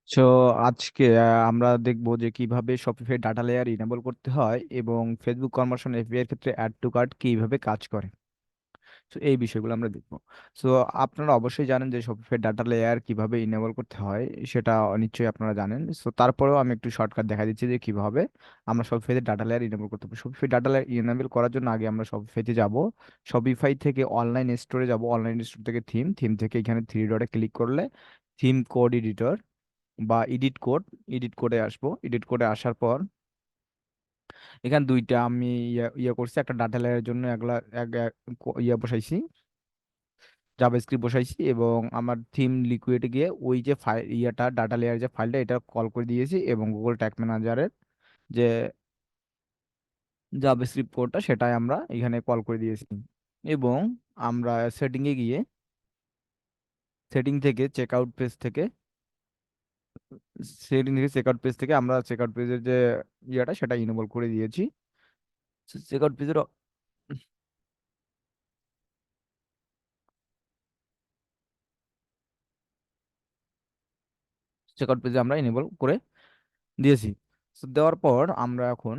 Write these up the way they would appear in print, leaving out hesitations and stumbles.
So আজকে আমরা দেখবো যে কিভাবে শপিফাই ডাটা লেয়ার ইনেবল করতে হয় এবং ফেসবুক কনভার্সন এপিআই এর ক্ষেত্রে অ্যাড টু কার্ট কিভাবে কাজ করে। সো এই বিষয়গুলো আমরা দেখবো। সো আপনারা অবশ্যই জানেন যে শপিফাই ডাটা লেয়ার কিভাবে ইনেবল করতে হয়, সেটা নিশ্চয়ই আপনারা জানেন। সো তারপরেও আমি একটু শর্টকাট দেখা দিচ্ছি যে কিভাবে আমরা শপিফাইতে ডাটা লেয়ার ইনেবল করতে পারি। শপিফাই ডাটা লেয়ার ইনেবল করার জন্য আগে আমরা শপিফাইতে যাব। শপিফাই থেকে অনলাইন স্টোরে যাব, অনলাইন স্টোর থেকে থিম, থিম থেকে এখানে থ্রি ডটে ক্লিক করলে থিম কোড এডিটর বা এডিট কোডে আসবো। এডিট কোডে আসার পর এখানে দুইটা আমি ইয়া করছি, একটা ডাটা লেয়ারের জন্য একলা ইয়া বসাইছি, জাভাস্ক্রিপ্ট বসাইছি, এবং আমার থিম লিকুইডে গিয়ে ওই যে ফাইল ইয়াটা ডাটা লেয়ার যে ফাইলটা এটা কল করে দিয়েছি, এবং গুগল ট্যাগ ম্যানেজারের যে জাভাস্ক্রিপ্ট কোডটা সেটাই আমরা এখানে কল করে দিয়েছি। এবং আমরা সেটিংয়ে গিয়ে সেটিং থেকে চেকআউট পেজ থেকে চেকআউট পেজ থেকে আমরা চেকআউট পেজের যে ইয়াটা সেটা ইনেবল করে দিয়েছি। চেকআউট পেজের চেকআউট পেজে আমরা এনেবল করে দিয়েছি। তো দেওয়ার পর আমরা এখন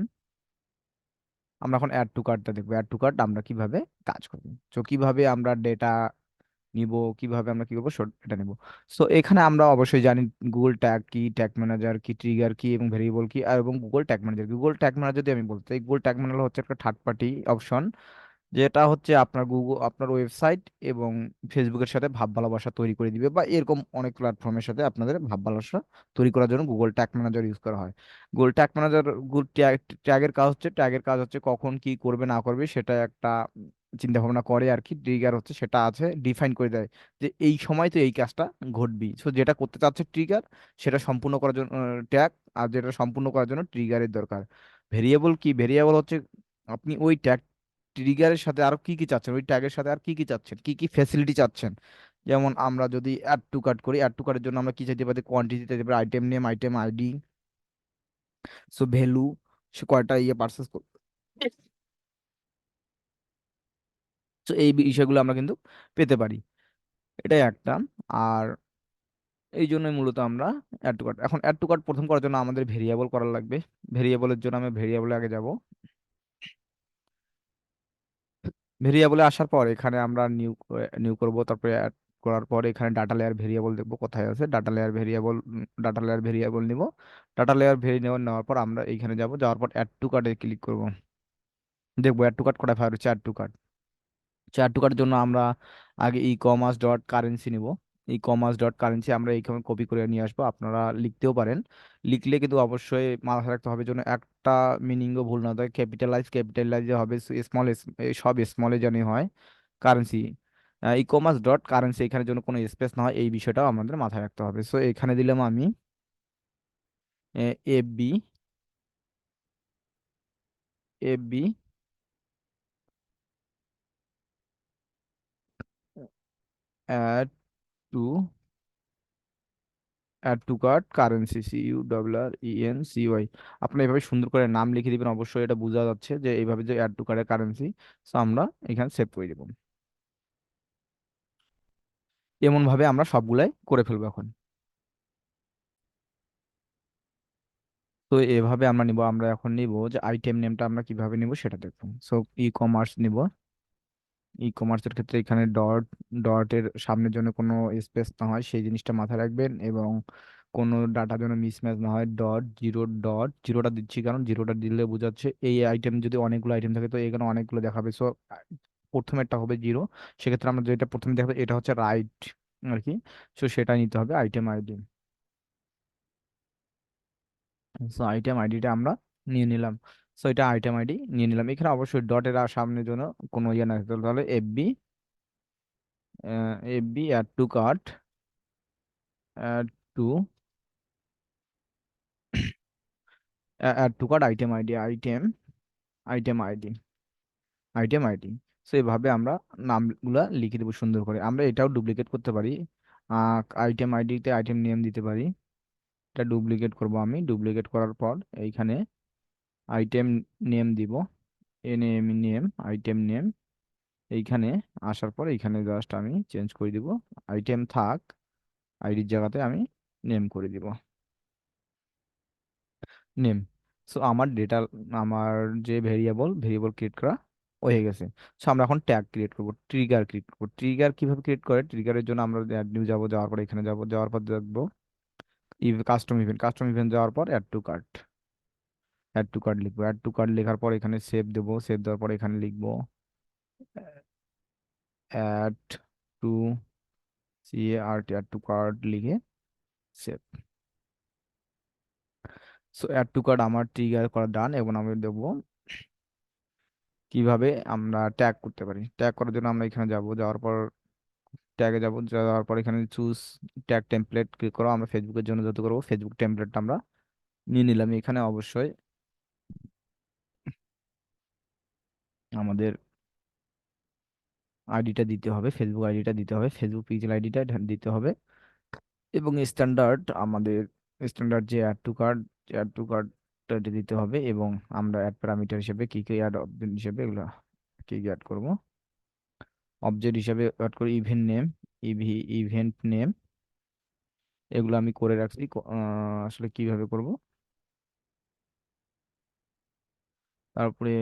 অ্যাড টু কার্টটা দেখবো। অ্যাড টু কার্ট আমরা কিভাবে কাজ করবো, তো কিভাবে আমরা ডেটা নিব, কিভাবে আমরা কি করবো এটা নিব। সো এখানে আমরা অবশ্যই জানি গুগল ট্যাগ কি, ট্যাগ ম্যানেজার কি, ট্রিগার কি এবং ভেরিয়েবল কি, আর এবং Google tag manager. Google tag manager যদি আমি বলতে চাই, গুগল ট্যাগ ম্যানেজার হচ্ছে একটা থার্ড পার্টি অপশন, যেটা হচ্ছে আপনার আপনার ওয়েবসাইট এবং ফেসবুকের সাথে ভাব ভালোবাসা তৈরি করে দিবে, বা এরকম অনেক প্ল্যাটফর্মের সাথে আপনাদের ভাব ভালোবাসা তৈরি করার জন্য গুগল ট্যাগ ম্যানেজার ইউজ করা হয়। গুগল ট্যাগ ম্যানেজার গুগল ট্যাগের কাজ হচ্ছে কখন কি করবে না করবে সেটা একটা চিন্তা ভাবনা করে আর কি। ট্রিগার হচ্ছে সেটা আছে, ডিফাইন করে দেয় যে এই সময় তো এই কাজটা ঘটবি। সো যেটা করতে চাচ্ছে ট্রিগার, সেটা সম্পূর্ণ করার জন্য ট্যাগ, আর যেটা সম্পূর্ণ করার জন্য ট্রিগারের দরকার। ভেরিয়েবল কি, ভেরিয়েবল হচ্ছে আপনি ওই ট্যাগ ট্রিগারের সাথে আর কি কি চাচ্ছেন, ওই ট্যাগের সাথে আর কি কি চাচ্ছেন, কি কি ফ্যাসিলিটি চাচ্ছেন। যেমন আমরা যদি অ্যাড টু কার্ট করি, অ্যাড টু কার্টের জন্য আমরা কি চাইতে পারি, কোয়ান্টিটি চাইতে পারি, item name, item ID, so value, সে কয়টা ইয়ে পারচেস করবে। তো এই বিষয়গুলো আমরা কিন্তু পেতে পারি, এটাই একটা। আর এই জন্যই মূলত আমরা অ্যাড টু কার্ট, এখন অ্যাড টু কার্ট প্রথম করার জন্য আমাদের ভেরিয়েবল করা লাগবে। ভেরিয়েবলের জন্য আমি ভেরিয়েবলে আগে যাব। ভেরিয়েবলে আসার পর এখানে আমরা নিউ নিউ করব, তারপরে অ্যাড করার পর এখানে ডাটা লেয়ার ভেরিয়েবল দেখবো কোথায় আছে। ডাটা লেয়ার ভেরিয়েবল নিব। ডাটা লেয়ার ভেরিয়েবল নেওয়ার পর আমরা এইখানে যাব, যাওয়ার পর অ্যাড টু কার্টে ক্লিক করব। দেখবো অ্যাড টু কার্ট কোথায় ফায়ার হচ্ছে। অ্যাড টু কার্টের জন্য আমরা আগে ecommerce.currency নিব। ecommerce.currency আমরা এইখানে কপি করে নিয়ে আসবো, আপনারা লিখতেও পারেন। লিখলে কিন্তু অবশ্যই মাথায় রাখতে হবে যেন একটা মিনিংও ভুল না হয়। ক্যাপিটালাইজ হবে, স্মল, সব স্মলে জানি হয়। কারেন্সি, ecommerce.currency, এখানে যেন কোনো স্পেস না হয়, এই বিষয়টাও আমাদের মাথায় রাখতে হবে। সো এখানে দিলাম আমি FB, FB add to add to cart currency, CURRENCY। আপনি এভাবে সুন্দর করে নাম লিখে দিবেন, অবশ্যই এটা বোঝা যাচ্ছে যে এইভাবে যে অ্যাড টু কার্টের কারেন্সি। সো আমরা এখানে সেভ করে দেবো। এমন ভাবে আমরা সবগুলাই করে ফেলবো এখন। তো এভাবে আমরা এখন নিব যে আইটেম নেমটা আমরা কিভাবে নিব সেটা দেখবো। সো ই কমার্স নিব। ই কমার্সের ক্ষেত্রে এখানে ডটের সামনের জন্য কোনো স্পেস না হয় সেই জিনিসটা মাথায় রাখবেন, এবং কোনো ডাটা যেন মিসম্যাচ না হয়। ডট জিরোটা দিচ্ছি কারণ জিরোটা দিলে বোঝাচ্ছে এই আইটেম যদি অনেকগুলো আইটেম থাকে তো এখানে অনেকগুলো দেখাবে। সো প্রথমেরটা হবে জিরো, সেক্ষেত্রে আমরা যেটা প্রথমে দেখাবে এটা হচ্ছে রাইট আর কি। সো সেটা নিতে হবে আইটেম আইডি। সো আইটেম আইডিটা আমরা নিয়ে নিলাম। সো এটা আইটেম আইডি নিয়ে নিলাম। এখানে অবশ্যই ডটের সামনের জন্য কোনো ইয়ে না থাকতে হবে। তাহলে FB add to cart, add to add to cart item ID, item ID, item ID. So এইভাবে আমরা নামগুলা লিখে দেবো সুন্দর করে। আমরা এটাও ডুপ্লিকেট করতে পারি, আইটেম আইডিতে আইটেম নেম দিতে পারি। এটা ডুপ্লিকেট করব আমি। ডুপ্লিকেট করার পর এইখানে আইটেম নেম দিব, নেম, আইটেম নেম। এইখানে আসার পর এইখানে জাস্ট আমি চেঞ্জ করে দিব, আইটেম থাক, আইডির জায়গাতে আমি নেম করে দিব। নেম। সো আমার ডেটা, আমার যে ভেরিয়েবল ভেরিয়েবল ক্রিয়েট করা হয়ে গেছে। সো আমরা এখন ট্যাগ ক্রিয়েট করব, ট্রিগার ক্রিয়েট করব। ট্রিগার কিভাবে ক্রিয়েট করে? ট্রিগারের জন্য আমরা অ্যাড নিউ যাবো, যাওয়ার পর এখানে যাব, যাওয়ার পর দেখবো কাস্টম ইভেন্ট, কাস্টম ইভেন্ট যাওয়ার পর add to cart, add to cart লিখবো। অ্যাড টু কার্ট লেখার পর এখানে সেভ দেবো, সেভ দেওয়ার পর এখানে লিখবো add to CART, add to cart লিখে save. So add to cart আমার ট্রিগার করা ডান। এবং আমি দেখবো কিভাবে আমরা ট্যাগ করতে পারি। ট্যাগ করার জন্য আমরা এখানে যাব, যাওয়ার পর ট্যাগে যাব, যাওয়ার পর এখানে চুজ ট্যাগ টেমপ্লেট ক্লিক করো। আমরা ফেসবুকের জন্য যত করবো ফেসবুক টেমপ্লেটটা আমরা নিয়ে নিলাম। এখানে অবশ্যই আমাদের আইডিটা দিতে হবে, ফেসবুক আইডিটা দিতে হবে, ফেসবুক পেজের আইডিটা দিতে হবে। এবং স্ট্যান্ডার্ড, আমাদের স্ট্যান্ডার্ড যে অ্যাড টু কার্টটা দিতে হবে। এবং আমরা অ্যাড প্যারামিটার হিসেবে কি কি অ্যাড অবজেক্ট হিসেবে এগুলো কি কি অ্যাড করবো, অবজেক্ট হিসেবে অ্যাড করি ইভেন্ট নেম, ইভেন্ট নেম, এগুলো আমি করে রাখছি। আসলে কিভাবে করব, তারপরে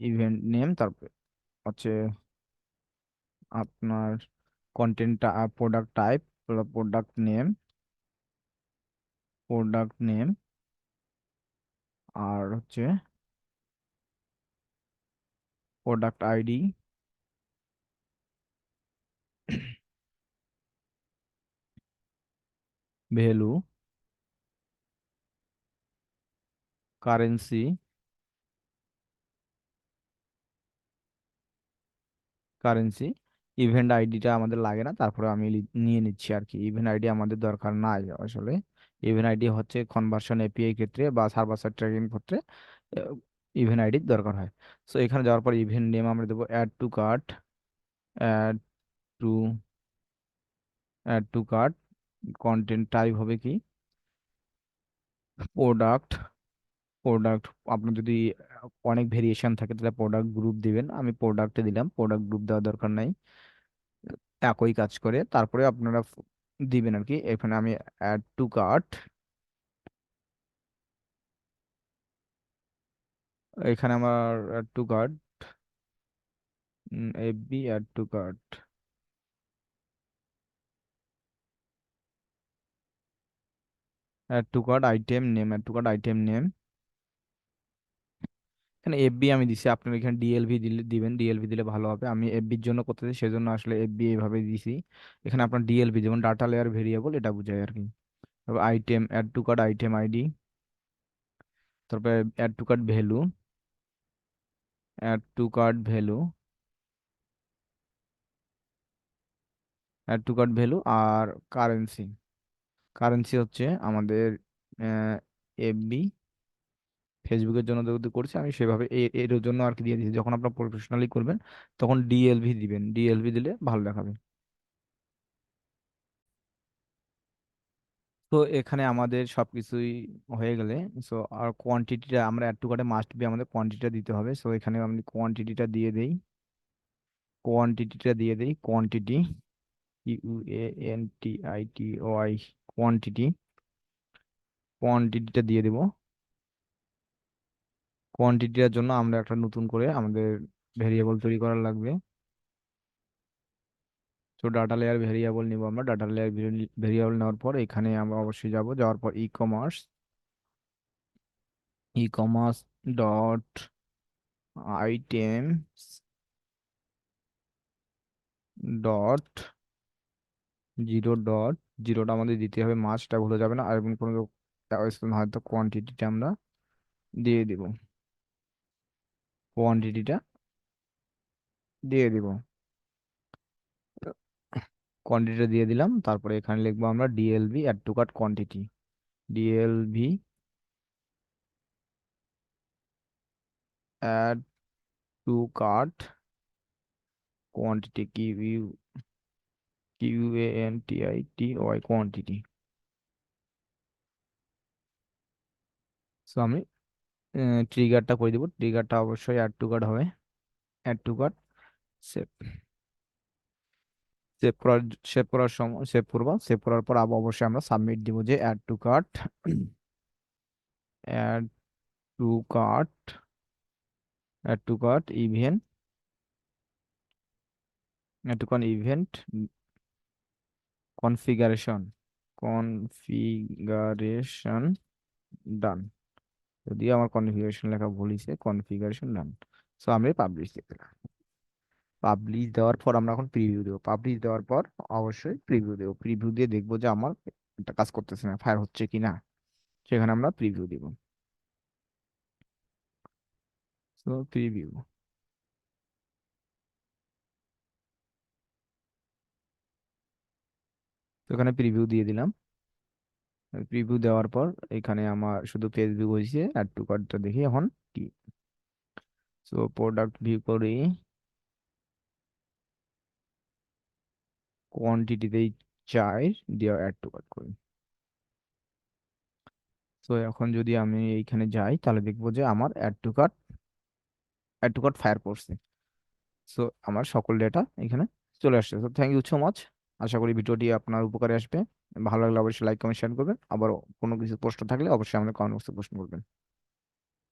ইভেন্ট নেম, তারপরে হচ্ছে আপনার content, product type, product name, product name, আর হচ্ছে product ID, value, currency, currency. Event আইডিটা আমাদের লাগে না, তারপরে আমি নিয়ে নিচ্ছি আর কি। ইভেন্ট আইডি আমাদের দরকার নাই আসলে। ইভেন্ট আইডি হচ্ছে কনভার্সন এপিআই ক্ষেত্রে বা সার্ভার সাইড ট্র্যাকিং ক্ষেত্রে ইভেন্ট আইডির দরকার হয়। সো এখানে যাওয়ার পর ইভেন্ট নেম আমরা দেবো add to cart, add to add to cart. Content type হবে কি, প্রোডাক্ট, প্রোডাক্ট। আপনার যদি অনেক ভেরিয়েশন থাকে তাহলে প্রোডাক্ট গ্রুপ দিবেন, আমি প্রোডাক্টে দিলাম, প্রোডাক্ট গ্রুপ দেওয়ার দরকার নাই। একই কাজ করে তারপরে আপনারা দিবেন আর কি। এখানে আমি অ্যাড টু কার্ট, এখানে আমার add to cart, FB add to cart, add to cart item name, add to cart item name. এখানে এফবি আমি দিছি, আপনারা এখানে ডিএলভি দিলে দিবেন, ডিএলভি দিলে ভালো হবে। আমি এফবির জন্য করতেছি সেজন্য আসলে এফবি এইভাবে দিছি। এখানে আপনার ডিএলভি যেমন ডাটা লেয়ার ভেরিয়েবল, এটা বোঝায় আর কি। তারপর item, add to cart item ID, তারপরে add to cart value, add to cart value, add to cart value, আর কারেন্সি। কারেন্সি হচ্ছে আমাদের এফবি, ফেসবুকের জন্য যেহেতু করছি আমি সেভাবে এর জন্য আর কি দিয়ে দিচ্ছি। যখন আপনার প্রফেশনালি করবেন তখন ডিএলভি দিবেন, ডিএলভি দিলে ভালো দেখাবে। তো এখানে আমাদের সবকিছুই হয়ে গেলে, সো আর কোয়ান্টিটিটা আমরা অ্যাড টু কার্টে মাস্ট বি আমাদের কোয়ান্টিটিটা দিতে হবে। সো এখানে আমি কোয়ান্টিটিটা দিয়ে দেই, কোয়ান্টিটিটা দিয়ে দেই, কোয়ান্টিটি, QUANTITY, কোয়ান্টিটি, কোয়ান্টিটিটা দিয়ে দেব। কোয়ান্টিটিটার জন্য আমরা একটা নতুন করে আমাদের ভেরিয়েবল তৈরি করা লাগবে। তো ডাটা লেয়ার ভেরিয়েবল নিব আমরা, ডাটা লেয়ার ভেরিয়েবল নেওয়ার পর এখানে আমরা অবশ্যই যাব, যাওয়ার পর e commerce dot items dot zero dot জিরোটা আমাদের দিতে হবে, মাছটা ভুলে যাবে না। আর এবং কোনো হয়তো কোয়ান্টিটিটা আমরা দিয়ে দিব, কোয়ান্টিটিটা দিয়ে দিব, কোয়ান্টিটিটা দিয়ে দিলাম। তারপরে এখানে লিখবো আমরা DLV add to cart quantity, DLV add to cart quantity, QUANTITY quantity. So আমি ট্রিগারটা করে দিব, ট্রিগারটা অবশ্যই অ্যাড টু কার্ট হবে, add to cart. Save, save করার সেভ করার সময় সেভ করবো, সেভ করার পর আবার অবশ্যই আমরা সাবমিট দিব যে add to cart add to cart, event, event configuration, configuration done. যদি আমার কনফিগারেশন লেখা ভুল হয়েছে, কনফিগারেশন ডান। সো আমি পাবলিশ দিয়ে দিলাম। পাবলিশ দেওয়ার পর আমরা এখন প্রিভিউ দেবো। পাবলিশ দেওয়ার পর অবশ্যই প্রিভিউ দেবো। প্রিভিউ দিয়ে দেখবো যে আমার এটা কাজ করতেছে না, ফায়ার হচ্ছে কি না। সেখানে আমরা প্রিভিউ দিব। সো প্রিভিউ, তো এখানে প্রিভিউ দিয়ে দিলাম। প্রিভিউ দেওয়ার পর এখানে আমার শুধু পেজ ভিউ হয়েছে, অ্যাড টু কার্টটা দেখি এখন কি। সো প্রোডাক্ট ভিউ করি, কোয়ান্টিটিতেই চাই, দিয়ে অ্যাড টু কার্ট করি। তো এখন যদি আমি এইখানে যাই তাহলে দেখবো যে আমার অ্যাড টু কার্ট ফায়ার করছে। সো আমার সকল ডেটা এখানে চলে আসছে। তো থ্যাংক ইউ সো মাচ। আশা করি ভিডিওটি আপনার উপকারে আসবে। ভালো লাগলে অবশ্যই লাইক কমেন্ট শেয়ার করবেন। আবার কোনো কিছু প্রশ্ন থাকলে অবশ্যই আমাদের কমেন্ট বক্সে প্রশ্ন করবেন।